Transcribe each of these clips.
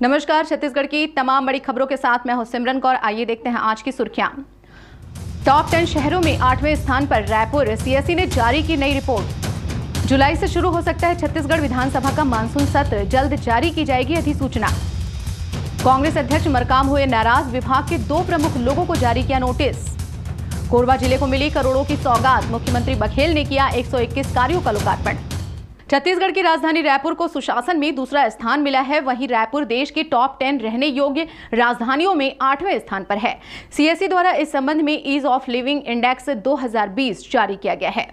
नमस्कार, छत्तीसगढ़ की तमाम बड़ी खबरों के साथ मैं हूं सिमरन कौर। आइए देखते हैं आज की सुर्खियां। टॉप 10 शहरों में 8वें स्थान पर रायपुर। सीएससी ने जारी की नई रिपोर्ट। जुलाई से शुरू हो सकता है छत्तीसगढ़ विधानसभा का मानसून सत्र, जल्द जारी की जाएगी अधिसूचना। कांग्रेस अध्यक्ष मरकाम हुए नाराज, विभाग के 2 प्रमुख लोगों को जारी किया नोटिस। कोरबा जिले को मिली करोड़ों की सौगात, मुख्यमंत्री बघेल ने किया 121 कार्यों का लोकार्पण। छत्तीसगढ़ की राजधानी रायपुर को सुशासन में दूसरा स्थान मिला है। वहीं रायपुर देश की टॉप 10 रहने योग्य राजधानियों में 8वें स्थान पर है। सीएससी द्वारा इस संबंध में ईज ऑफ लिविंग इंडेक्स 2020 जारी किया गया है।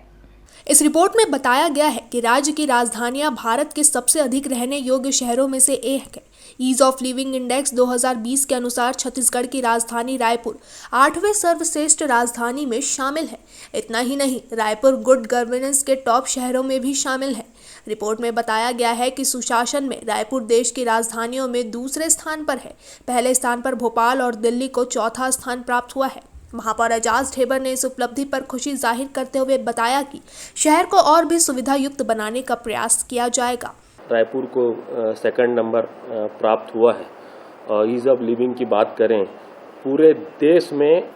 इस रिपोर्ट में बताया गया है कि राज्य की राजधानियां भारत के सबसे अधिक रहने योग्य शहरों में से एक है। ईज ऑफ लिविंग इंडेक्स 2020 के अनुसार छत्तीसगढ़ की राजधानी रायपुर 8वें सर्वश्रेष्ठ राजधानी में शामिल है। इतना ही नहीं, रायपुर गुड गवर्नेंस के टॉप शहरों में भी शामिल है। रिपोर्ट में बताया गया है कि सुशासन में रायपुर देश की राजधानियों में दूसरे स्थान पर है। पहले स्थान पर भोपाल और दिल्ली को चौथा स्थान प्राप्त हुआ है। महापौर एजाज ढेबर ने इस उपलब्धि पर खुशी जाहिर करते हुए बताया कि शहर को और भी सुविधा युक्त बनाने का प्रयास किया जाएगा। रायपुर को सेकंड नंबर प्राप्त हुआ है। और ईज ऑफ लिविंग की बात करें, पूरे देश में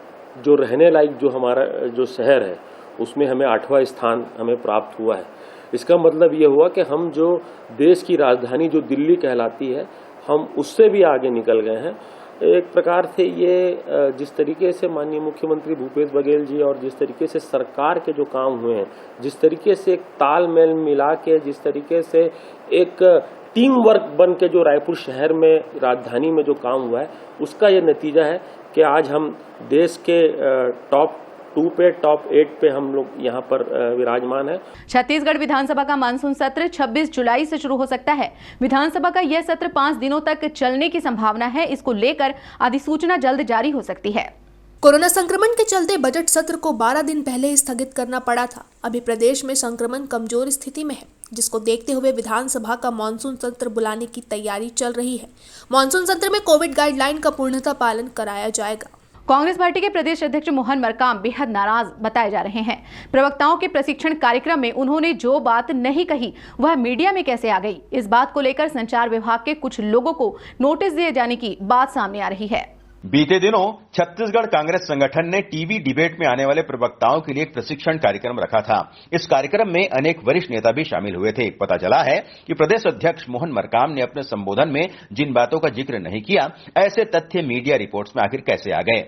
जो रहने लायक जो हमारा जो शहर है उसमें हमें 8वां स्थान हमें प्राप्त हुआ है। इसका मतलब ये हुआ कि हम जो देश की राजधानी जो दिल्ली कहलाती है, हम उससे भी आगे निकल गए हैं। एक प्रकार से ये जिस तरीके से माननीय मुख्यमंत्री भूपेश बघेल जी और जिस तरीके से सरकार के जो काम हुए हैं, जिस तरीके से एक तालमेल मिला के, जिस तरीके से एक टीम वर्क बन के जो रायपुर शहर में राजधानी में जो काम हुआ है, उसका ये नतीजा है कि आज हम देश के टॉप 2 पे टॉप 8 पे हम लोग यहाँ पर विराजमान है। छत्तीसगढ़ विधानसभा का मानसून सत्र 26 जुलाई से शुरू हो सकता है। विधानसभा का यह सत्र 5 दिनों तक चलने की संभावना है। इसको लेकर अधिसूचना जल्द जारी हो सकती है। कोरोना संक्रमण के चलते बजट सत्र को 12 दिन पहले स्थगित करना पड़ा था। अभी प्रदेश में संक्रमण कमजोर स्थिति में है, जिसको देखते हुए विधानसभा का मानसून सत्र बुलाने की तैयारी चल रही है। मानसून सत्र में कोविड गाइडलाइन का पूर्णतः पालन कराया जाएगा। कांग्रेस पार्टी के प्रदेश अध्यक्ष मोहन मरकाम बेहद नाराज बताए जा रहे हैं। प्रवक्ताओं के प्रशिक्षण कार्यक्रम में उन्होंने जो बात नहीं कही वह मीडिया में कैसे आ गई, इस बात को लेकर संचार विभाग के कुछ लोगों को नोटिस दिए जाने की बात सामने आ रही है। बीते दिनों छत्तीसगढ़ कांग्रेस संगठन ने टीवी डिबेट में आने वाले प्रवक्ताओं के लिए एक प्रशिक्षण कार्यक्रम रखा था। इस कार्यक्रम में अनेक वरिष्ठ नेता भी शामिल हुए थे। पता चला है कि प्रदेश अध्यक्ष मोहन मरकाम ने अपने संबोधन में जिन बातों का जिक्र नहीं किया, ऐसे तथ्य मीडिया रिपोर्ट्स में आखिर कैसे आ गए?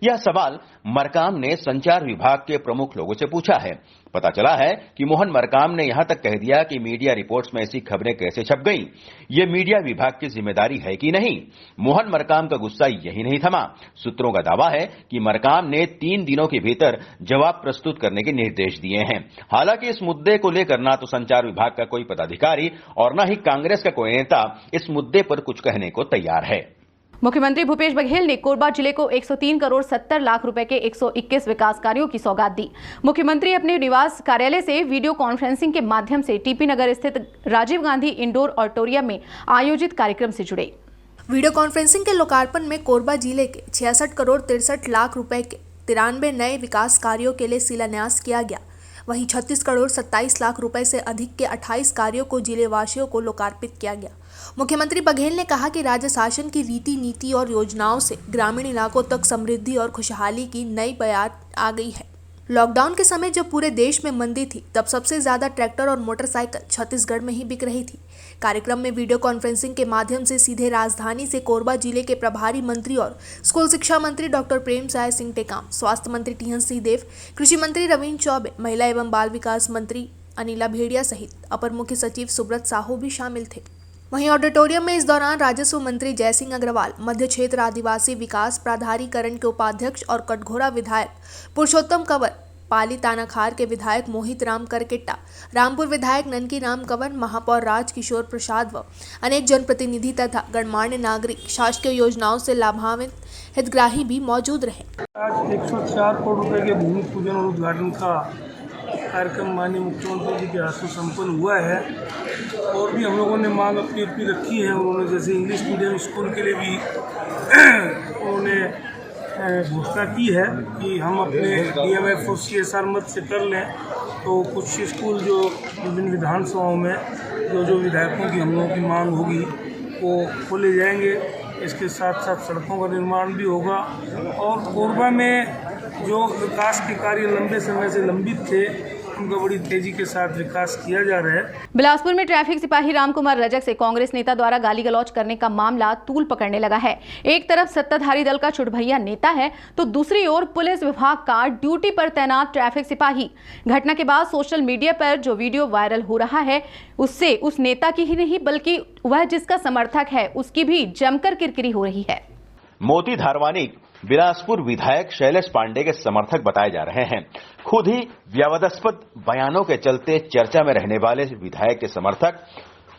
यह सवाल मरकाम ने संचार विभाग के प्रमुख लोगों से पूछा है। पता चला है कि मोहन मरकाम ने यहां तक कह दिया कि मीडिया रिपोर्ट्स में ऐसी खबरें कैसे छप गईं? ये मीडिया विभाग की जिम्मेदारी है कि नहीं? मोहन मरकाम का गुस्सा यही नहीं थमा। सूत्रों का दावा है कि मरकाम ने 3 दिनों के भीतर जवाब प्रस्तुत करने के निर्देश दिए हैं। हालांकि इस मुद्दे को लेकर ना तो संचार विभाग का कोई पदाधिकारी और न ही कांग्रेस का कोई नेता इस मुद्दे पर कुछ कहने को तैयार है। मुख्यमंत्री भूपेश बघेल ने कोरबा जिले को 103 करोड़ 70 लाख रुपए के 121 विकास कार्यों की सौगात दी। मुख्यमंत्री अपने निवास कार्यालय से वीडियो कॉन्फ्रेंसिंग के माध्यम से टीपी नगर स्थित राजीव गांधी इंडोर ऑडिटोरियम में आयोजित कार्यक्रम से जुड़े। वीडियो कॉन्फ्रेंसिंग के लोकार्पण में कोरबा जिले के 66 करोड़ 63 लाख रुपए के 93 नए विकास कार्यों के लिए शिलान्यास किया गया। वहीं 36 करोड़ 27 लाख रुपए से अधिक के 28 कार्यों को जिले वासियों को लोकार्पित किया गया। मुख्यमंत्री बघेल ने कहा कि राज्य शासन की रीति नीति और योजनाओं से ग्रामीण इलाकों तक समृद्धि और खुशहाली की नई बयात आ गई है। लॉकडाउन के समय जब पूरे देश में मंदी थी, तब सबसे ज्यादा ट्रैक्टर और मोटरसाइकिल छत्तीसगढ़ में ही बिक रही थी। कार्यक्रम में वीडियो कॉन्फ्रेंसिंग के माध्यम से सीधे राजधानी से कोरबा जिले के प्रभारी मंत्री और स्कूल शिक्षा मंत्री डॉक्टर प्रेमसाय सिंह टेकाम, स्वास्थ्य मंत्री टीएन सिंहदेव, कृषि मंत्री रविन्द्र चौबे, महिला एवं बाल विकास मंत्री अनिला भेड़िया सहित अपर मुख्य सचिव सुब्रत साहू भी शामिल थे। वहीं ऑडिटोरियम में इस दौरान राजस्व मंत्री जयसिंह अग्रवाल, मध्य क्षेत्र आदिवासी विकास प्राधिकरण के उपाध्यक्ष और कटघोरा विधायक पुरुषोत्तम कंवर, पाली तानाखार के विधायक मोहित राम करकेट्टा, रामपुर विधायक ननकी राम कंवर, महापौर राज किशोर प्रसाद व अनेक जनप्रतिनिधि तथा गणमान्य नागरिक शासकीय योजनाओं से लाभान्वित हितग्राही भी मौजूद रहे। आज 104 करोड़ रुपए के भूमि पूजन और उद्घाटन का कार्यक्रम माननीय मुख्यमंत्री जी के हाथों संपन्न हुआ है। और भी हम लोगों ने मांग अपनी रखी है। उन्होंने जैसे इंग्लिश मीडियम स्कूल के लिए भी उन्होंने घोषणा की है कि हम अपने DMF और CSR मद से कर लें, तो कुछ स्कूल जो विभिन्न विधानसभाओं में जो विधायकों की हम लोगों की मांग होगी वो खोले जाएंगे। इसके साथ साथ सड़कों का निर्माण भी होगा और कोरबा में जो विकास के कार्य लंबे समय से लंबित थे उनका बड़ी तेजी के साथ विकास किया जा रहा है। बिलासपुर में ट्रैफिक सिपाही रामकुमार रजक से कांग्रेस नेता द्वारा गाली गलौज करने का मामला तूल पकड़ने लगा है। एक तरफ सत्ताधारी दल का चुटभैया नेता है तो दूसरी ओर पुलिस विभाग का ड्यूटी पर तैनात ट्रैफिक सिपाही। घटना के बाद सोशल मीडिया पर जो वीडियो वायरल हो रहा है उससे उस नेता की ही नहीं बल्कि वह जिसका समर्थक है उसकी भी जमकर किरकिरी हो रही है। मोती धारवानी बिलासपुर विधायक शैलेश पांडे के समर्थक बताए जा रहे हैं। खुद ही विवादास्पद बयानों के चलते चर्चा में रहने वाले विधायक के समर्थक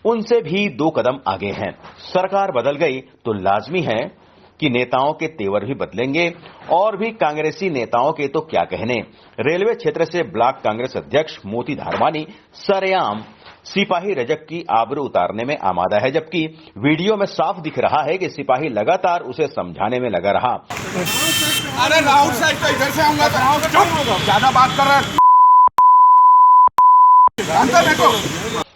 उनसे भी 2 कदम आगे हैं। सरकार बदल गई तो लाजमी है कि नेताओं के तेवर भी बदलेंगे और भी कांग्रेसी नेताओं के तो क्या कहने। रेलवे क्षेत्र से ब्लॉक कांग्रेस अध्यक्ष मोती धारवानी सरेआम सिपाही रजक की आबरू उतारने में आमादा है, जबकि वीडियो में साफ दिख रहा है कि सिपाही लगातार उसे समझाने में लगा रहा। अरे राहुल साहब तो इधर से आऊंगा तो ज्यादा बात कर रहा है।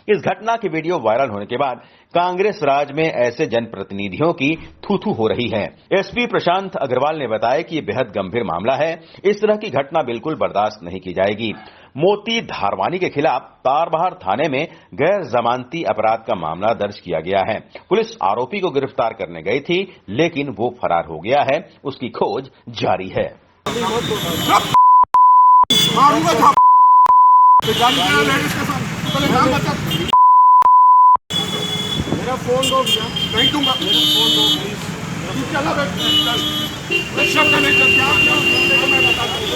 इस घटना की वीडियो वायरल होने के बाद कांग्रेस राज में ऐसे जनप्रतिनिधियों की थू-थू हो रही है। एसपी प्रशांत अग्रवाल ने बताया कि यह बेहद गंभीर मामला है, इस तरह की घटना बिल्कुल बर्दाश्त नहीं की जाएगी। मोती धारवानी के खिलाफ तारबहार थाने में गैर जमानती अपराध का मामला दर्ज किया गया है। पुलिस आरोपी को गिरफ्तार करने गई थी लेकिन वो फरार हो गया है, उसकी खोज जारी है। मेरा फोन दो भैया, नहीं दूंगा। मेरा फोन दो प्लीज। चला शब्द नहीं करता मैं बताता हूँ।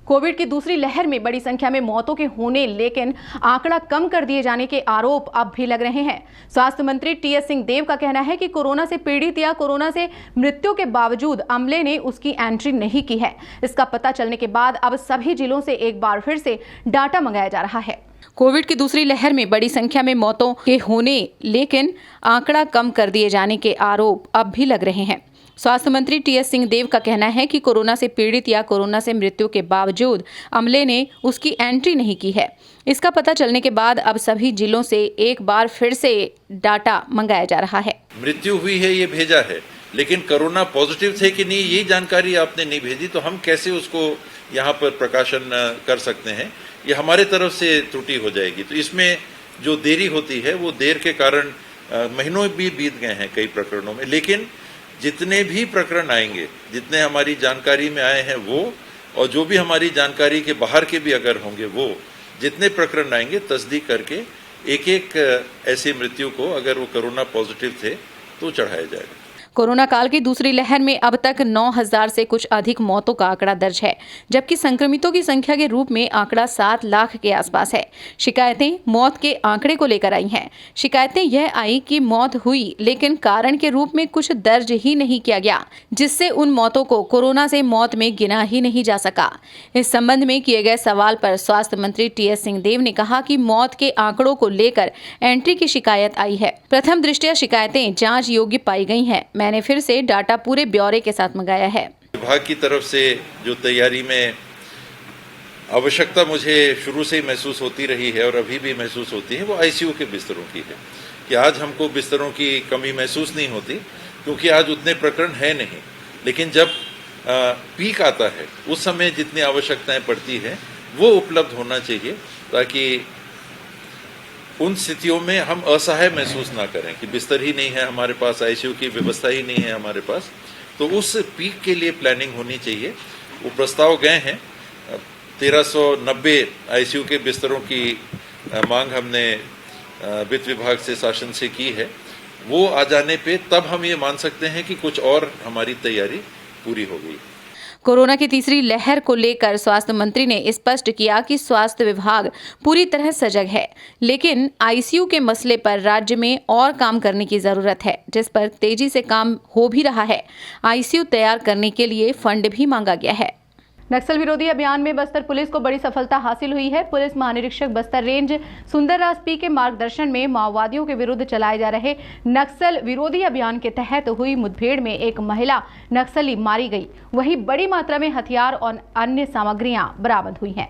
कोविड की दूसरी लहर में बड़ी संख्या में मौतों के होने लेकिन आंकड़ा कम कर दिए जाने के आरोप अब भी लग रहे हैं। स्वास्थ्य मंत्री टीएस सिंहदेव का कहना है कि कोरोना से पीड़ित या कोरोना से मृत्यु के बावजूद अमले ने उसकी एंट्री नहीं की है। इसका पता चलने के बाद अब सभी जिलों से एक बार फिर से डाटा मंगाया जा रहा है। कोविड की दूसरी लहर में बड़ी संख्या में मौतों के होने लेकिन आंकड़ा कम कर दिए जाने के आरोप अब भी लग रहे हैं। स्वास्थ्य मंत्री टीएस सिंहदेव का कहना है कि कोरोना से पीड़ित या कोरोना से मृत्यु के बावजूद अमले ने उसकी एंट्री नहीं की है। इसका पता चलने के बाद अब सभी जिलों से एक बार फिर से डाटा मंगाया जा रहा है। मृत्यु हुई है ये भेजा है, लेकिन कोरोना पॉजिटिव थे कि नहीं ये जानकारी आपने नहीं भेजी, तो हम कैसे उसको यहाँ पर प्रकाशन कर सकते हैं? ये हमारे तरफ से त्रुटि हो जाएगी। तो इसमें जो देरी होती है वो देर के कारण महीनों भी बीत गए हैं कई प्रकरणों में, लेकिन जितने भी प्रकरण आएंगे, जितने हमारी जानकारी में आए हैं वो, और जो भी हमारी जानकारी के बाहर के भी अगर होंगे वो, जितने प्रकरण आएंगे तस्दीक करके एक एक ऐसी मृत्यु को अगर वो कोरोना पॉजिटिव थे तो चढ़ाया जाएगा। कोरोना काल की दूसरी लहर में अब तक 9,000 से कुछ अधिक मौतों का आंकड़ा दर्ज है, जबकि संक्रमितों की संख्या के रूप में आंकड़ा 7 लाख के आसपास है। शिकायतें मौत के आंकड़े को लेकर आई हैं। शिकायतें यह आई कि मौत हुई लेकिन कारण के रूप में कुछ दर्ज ही नहीं किया गया, जिससे उन मौतों को कोरोना से मौत में गिना ही नहीं जा सका। इस संबंध में किए गए सवाल पर स्वास्थ्य मंत्री टीएस सिंहदेव ने कहा कि मौत के आंकड़ों को लेकर एंट्री की शिकायत आई है। प्रथम दृष्टया शिकायतें जाँच योग्य पाई गई हैं। मैंने फिर से डाटा पूरे ब्यौरे के साथ मंगाया है। विभाग की तरफ से जो तैयारी में आवश्यकता मुझे शुरू से ही महसूस होती रही है और अभी भी महसूस होती है, वो आईसीयू के बिस्तरों की है। कि आज हमको बिस्तरों की कमी महसूस नहीं होती क्योंकि आज उतने प्रकरण है नहीं, लेकिन जब पीक आता है उस समय जितनी आवश्यकताएं पड़ती है वो उपलब्ध होना चाहिए, ताकि उन स्थितियों में हम असहाय महसूस ना करें कि बिस्तर ही नहीं है हमारे पास, आईसीयू की व्यवस्था ही नहीं है हमारे पास। तो उस पीक के लिए प्लानिंग होनी चाहिए। वो प्रस्ताव गए हैं। 1390 आईसीयू के बिस्तरों की मांग हमने वित्त विभाग से शासन से की है। वो आ जाने पे तब हम ये मान सकते हैं कि कुछ और हमारी तैयारी पूरी हो गई। कोरोना की तीसरी लहर को लेकर स्वास्थ्य मंत्री ने स्पष्ट किया कि स्वास्थ्य विभाग पूरी तरह सजग है, लेकिन आईसीयू के मसले पर राज्य में और काम करने की जरूरत है, जिस पर तेजी से काम हो भी रहा है। आईसीयू तैयार करने के लिए फंड भी मांगा गया है। नक्सल विरोधी अभियान में बस्तर पुलिस को बड़ी सफलता हासिल हुई है। पुलिस महानिरीक्षक बस्तर रेंज सुंदरराज पी के मार्गदर्शन में माओवादियों के विरुद्ध चलाए जा रहे नक्सल विरोधी अभियान के तहत हुई मुठभेड़ में एक महिला नक्सली मारी गई। वहीं बड़ी मात्रा में हथियार और अन्य सामग्रियां बरामद हुई हैं।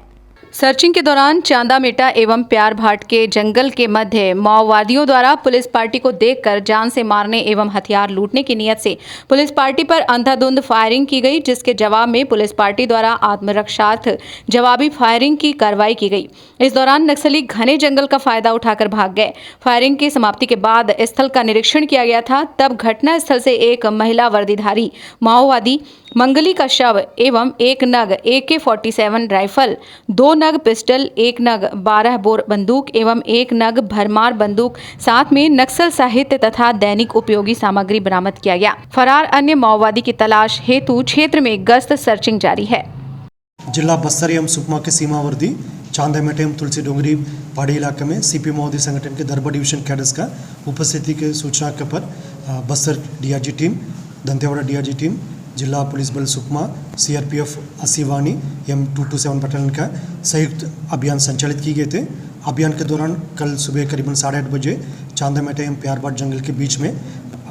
सर्चिंग के दौरान चांदामेटा एवं प्यार भाट के जंगल के मध्य माओवादियों द्वारा पुलिस पार्टी को देखकर जान से मारने एवं हथियार लूटने की नियत से पुलिस पार्टी पर अंधाधुंध फायरिंग की गई, जिसके जवाब में पुलिस पार्टी द्वारा आत्मरक्षार्थ जवाबी फायरिंग की कार्रवाई की गई। इस दौरान नक्सली घने जंगल का फायदा उठाकर भाग गए। फायरिंग की समाप्ति के बाद स्थल का निरीक्षण किया गया था, तब घटना स्थल से एक महिला वर्दीधारी माओवादी मंगली का शव एवं 1 नग AK-47 राइफल, 2 नग पिस्टल, 1 नग 12 बोर बंदूक एवं 1 नग भरमार बंदूक, साथ में नक्सल साहित्य तथा दैनिक उपयोगी सामग्री बरामद किया गया। फरार अन्य माओवादी की तलाश हेतु क्षेत्र में गश्त सर्चिंग जारी है। जिला बस्तर एवं सुकमा के सीमावर्ती चांदामेटा एवं तुलसी डोंगरी पहाड़ी इलाके में CP माओवादी संगठन के दरबा डिवीजन कैडर्स का उपस्थिति के सूचना के पर Bastar DRG team, Dantewada DRG team, जिला पुलिस बल सुकमा, CRPF 80 वाणी M227 बटालियन का संयुक्त अभियान संचालित किए गए थे। अभियान के दौरान कल सुबह करीबन 8:30 बजे चांदामेटा एवं प्यारबाट जंगल के बीच में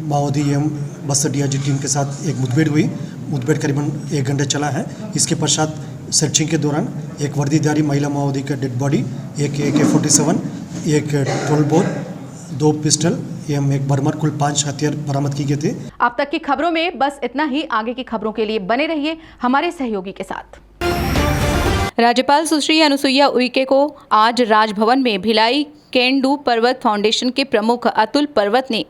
माओवादी एवं बस्तर DRG टीम के साथ एक मुठभेड़ हुई। मुठभेड़ करीबन 1 घंटे चला है। इसके पश्चात सर्चिंग के दौरान एक वर्दीधारी महिला माओवादी का डेड बॉडी, एक AK-47, एक 12 बोर, 2 पिस्टल एवं एक बर्मर, कुल 5 हथियार बरामद किए गए थे। अब तक की खबरों में बस इतना ही। आगे की खबरों के लिए बने रहिए हमारे सहयोगी के साथ। राज्यपाल सुश्री अनुसुईया उइके को आज राजभवन में भिलाई कैन डू पर्वत फाउंडेशन के प्रमुख अतुल पर्वत ने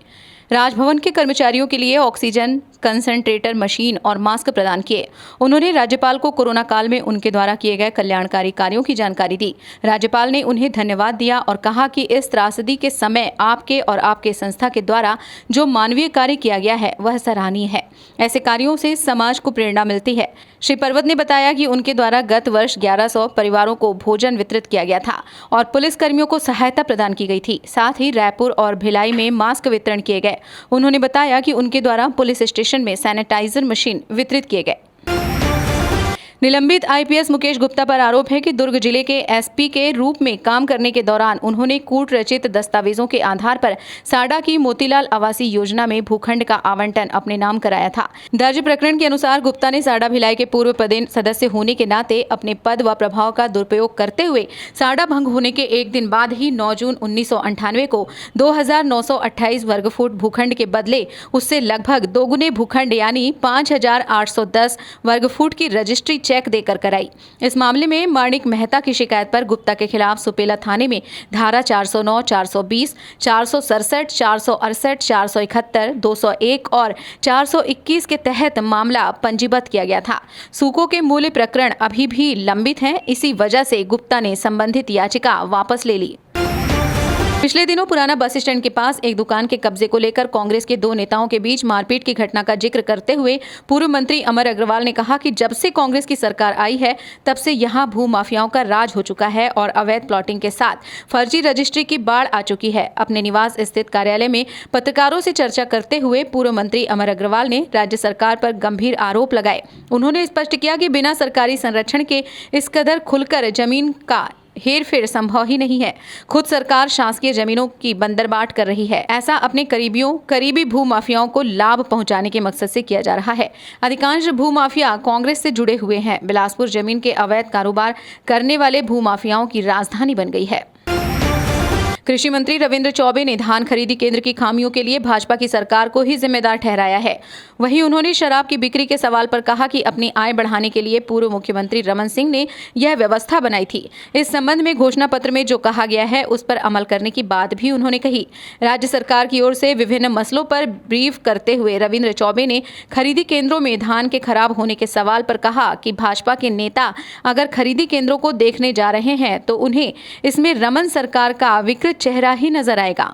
राजभवन के कर्मचारियों के लिए ऑक्सीजन कंसंट्रेटर मशीन और मास्क प्रदान किए। उन्होंने राज्यपाल को कोरोना काल में उनके द्वारा किए गए कल्याणकारी कार्यों की जानकारी दी। राज्यपाल ने उन्हें धन्यवाद दिया और कहा कि इस त्रासदी के समय आपके और आपके संस्था के द्वारा जो मानवीय कार्य किया गया है वह सराहनीय है। ऐसे कार्यों से समाज को प्रेरणा मिलती है। श्री पर्वत ने बताया कि उनके द्वारा गत वर्ष 1100 परिवारों को भोजन वितरित किया गया था और पुलिस कर्मियों को सहायता प्रदान की गई थी। साथ ही रायपुर और भिलाई में मास्क वितरण किए गए। उन्होंने बताया कि उनके द्वारा पुलिस स्टेशन में सैनिटाइजर मशीन वितरित किए गए। निलंबित IPS मुकेश गुप्ता पर आरोप है कि दुर्ग जिले के SP के रूप में काम करने के दौरान उन्होंने कूट रचित दस्तावेजों के आधार पर साडा की मोतीलाल आवासीय योजना में भूखंड का आवंटन अपने नाम कराया था। दर्ज प्रकरण के अनुसार गुप्ता ने साडा भिलाई के पूर्व पदेन सदस्य होने के नाते अपने पद व प्रभाव का दुरुपयोग करते हुए साडा भंग होने के एक दिन बाद ही 9 जून 1998 को 2928 वर्ग फुट भूखंड के बदले उससे लगभग दोगुने भूखंड यानी 5810 वर्ग फुट की रजिस्ट्री चेक देकर कराई। इस मामले में माणिक मेहता की शिकायत पर गुप्ता के खिलाफ सुपेला थाने में धारा 409, 420, 467, 468, 471, 201 और 421 के तहत मामला पंजीबद्ध किया गया था। सूकों के मूल्य प्रकरण अभी भी लंबित हैं। इसी वजह से गुप्ता ने संबंधित याचिका वापस ले ली। पिछले दिनों पुराना बस स्टैंड के पास एक दुकान के कब्जे को लेकर कांग्रेस के 2 नेताओं के बीच मारपीट की घटना का जिक्र करते हुए पूर्व मंत्री अमर अग्रवाल ने कहा कि जब से कांग्रेस की सरकार आई है तब से यहां भू माफियाओं का राज हो चुका है और अवैध प्लॉटिंग के साथ फर्जी रजिस्ट्री की बाढ़ आ चुकी है। अपने निवास स्थित कार्यालय में पत्रकारों से चर्चा करते हुए पूर्व मंत्री अमर अग्रवाल ने राज्य सरकार पर गंभीर आरोप लगाए। उन्होंने स्पष्ट किया कि बिना सरकारी संरक्षण के इस कदर खुलकर जमीन का हेरफेर संभव ही नहीं है। खुद सरकार शासकीय जमीनों की बंदरबाट कर रही है। ऐसा अपने करीबी भू माफियाओं को लाभ पहुंचाने के मकसद से किया जा रहा है। अधिकांश भू माफिया कांग्रेस से जुड़े हुए हैं। बिलासपुर जमीन के अवैध कारोबार करने वाले भू माफियाओं की राजधानी बन गई है। कृषि मंत्री रविंद्र चौबे ने धान खरीदी केंद्र की खामियों के लिए भाजपा की सरकार को ही जिम्मेदार ठहराया है। वहीं उन्होंने शराब की बिक्री के सवाल पर कहा कि अपनी आय बढ़ाने के लिए पूर्व मुख्यमंत्री रमन सिंह ने यह व्यवस्था बनाई थी। इस संबंध में घोषणा पत्र में जो कहा गया है उस पर अमल करने की बात भी उन्होंने कही। राज्य सरकार की ओर से विभिन्न मसलों पर ब्रीफ करते हुए रविंद्र चौबे ने खरीदी केंद्रों में धान के खराब होने के सवाल पर कहा कि भाजपा के नेता अगर खरीदी केंद्रों को देखने जा रहे हैं तो उन्हें इसमें रमन सरकार का विकृत चेहरा ही नजर आएगा।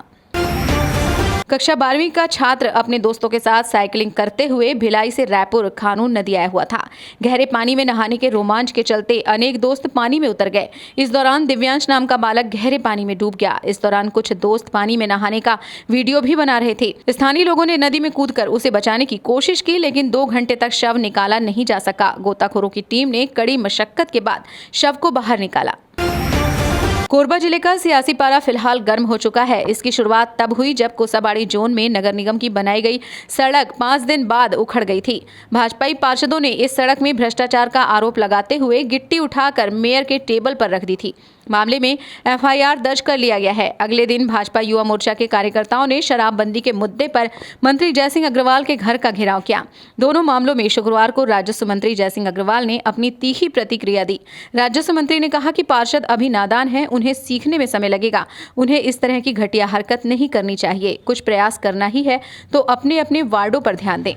कक्षा 12वीं का छात्र अपने दोस्तों के साथ साइकिलिंग करते हुए भिलाई से रायपुर खानून नदी आया हुआ था। गहरे पानी में नहाने के रोमांच के चलते अनेक दोस्त पानी में उतर गए। इस दौरान दिव्यांश नाम का बालक गहरे पानी में डूब गया। इस दौरान कुछ दोस्त पानी में नहाने का वीडियो भी बना रहे थे। स्थानीय लोगों ने नदी में कूदकर उसे बचाने की कोशिश की, लेकिन 2 घंटे तक शव निकाला नहीं जा सका। गोताखोरों की टीम ने कड़ी मशक्कत के बाद शव को बाहर निकाला। कोरबा जिले का सियासी पारा फिलहाल गर्म हो चुका है। इसकी शुरुआत तब हुई जब कोसाबाड़ी जोन में नगर निगम की बनाई गई सड़क 5 दिन बाद उखड़ गई थी। भाजपाई पार्षदों ने इस सड़क में भ्रष्टाचार का आरोप लगाते हुए गिट्टी उठाकर मेयर के टेबल पर रख दी थी। मामले में एफआईआर दर्ज कर लिया गया है। अगले दिन भाजपा युवा मोर्चा के कार्यकर्ताओं ने शराबबंदी के मुद्दे पर मंत्री जयसिंह अग्रवाल के घर का घेराव किया। दोनों मामलों में शुक्रवार को राजस्व मंत्री जयसिंह अग्रवाल ने अपनी तीखी प्रतिक्रिया दी। राजस्व मंत्री ने कहा कि पार्षद अभी नादान हैं, उन्हें सीखने में समय लगेगा। उन्हें इस तरह की घटिया हरकत नहीं करनी चाहिए। कुछ प्रयास करना ही है तो अपने अपने वार्डों पर ध्यान दें।